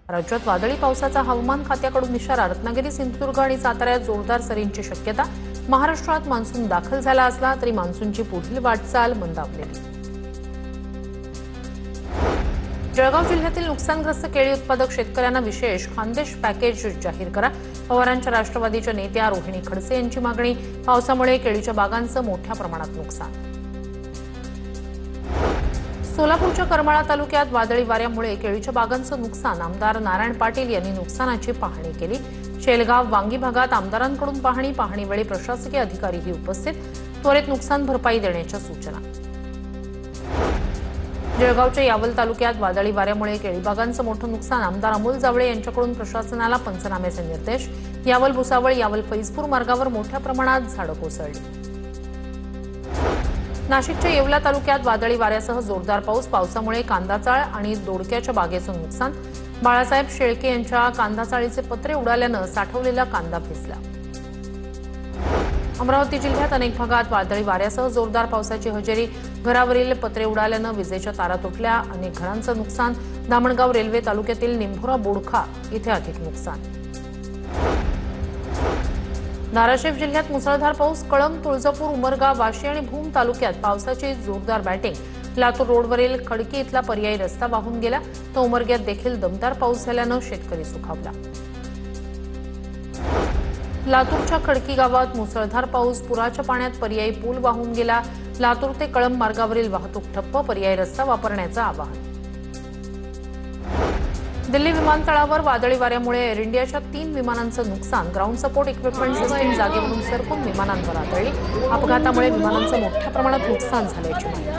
राज्यात वादळी पावसाचा हवामान खात्याकडून इशारा. रत्नागिरी, सिंधुदुर्ग आणि साताऱ्यात जोरदार सरींची शक्यता. महाराष्ट्रात मान्सून दाखल झाला असला तरी मान्सूनची पुढील वाटचाल मंदावलेली. जळगाव जिल्ह्यातील नुकसानग्रस्त केळी उत्पादक शेतकऱ्यांना विशेष खानदेश पॅकेज जाहीर करा. पवारांच्या राष्ट्रवादीच्या नेत्या रोहिणी खडसे यांची मागणी. पावसामुळे केळीच्या बागांचं मोठ्या प्रमाणात नुकसान. सोलापूरच्या करमाळा तालुक्यात वादळी वाऱ्यामुळे केळीच्या बागांचं नुकसान. आमदार नारायण पाटील यांनी नुकसानाची पाहणी केली. शेलगाव, वांगी भागात आमदारांकडून पाहणीवेळी प्रशासकीय अधिकारीही उपस्थित. त्वरित नुकसान भरपाई देण्याच्या सूचना. जळगावच्या यावल तालुक्यात वादळी वाऱ्यामुळे केळी बागांचं मोठं नुकसान. आमदार अमोल जावळे यांच्याकडून प्रशासनाला पंचनाम्याचे निर्देश. यावल, भुसावळ, यावल, फैजपूर मार्गावर मोठ्या प्रमाणात झाडं कोसळली. नाशिकच्या येवला तालुक्यात वादळी वाऱ्यासह जोरदार पाऊस. पावसामुळे कांदाचाळ आणि दोडक्याच्या बागेचं नुकसान. बाळासाहेब शेळके यांच्या कांदाचाळीचे पत्रे उडाल्यानं साठवलेला कांदा भिजला. अमरावती जिल्ह्यात अनेक भागात वादळी वाऱ्यासह जोरदार पावसाची हजेरी. घरावरील पत्रे उडाल्यानं विजेच्या तारा तुटल्या. अनेक घरांचं नुकसान. दामणगाव रेल्वे तालुक्यातील निंभोरा बोडखा इथे अधिक नुकसान. धाराशिव जिल्ह्यात मुसळधार पाऊस. कळंब, तुळजापूर, उमरगा, वाशी आणि भूम तालुक्यात पावसाची जोरदार बॅटिंग. लातूर रोडवरील खडकी इथला पर्यायी रस्ता वाहून गेला. तर उमरग्यात देखील दमदार पाऊस झाल्यानं शेतकरी सुखावला. लातूरच्या खडकी गावात मुसळधार पाऊस. पुराच्या पाण्यात पर्यायी पूल वाहून गेला. लातूर ते कळंब मार्गावरील वाहतूक ठप्प. पर्यायी रस्ता वापरण्याचं आवाहन. दिल्ली विमानतळावर वादळी वाऱ्यामुळे एअर इंडियाच्या 3 विमानांचं नुकसान. ग्राउंड सपोर्ट इक्विपमेंट सिस्टीम जागेवरून सरकून विमानांवर आदळली. अपघातामुळे विमानांचं मोठ्या प्रमाणात नुकसान झाल्याची माहिती.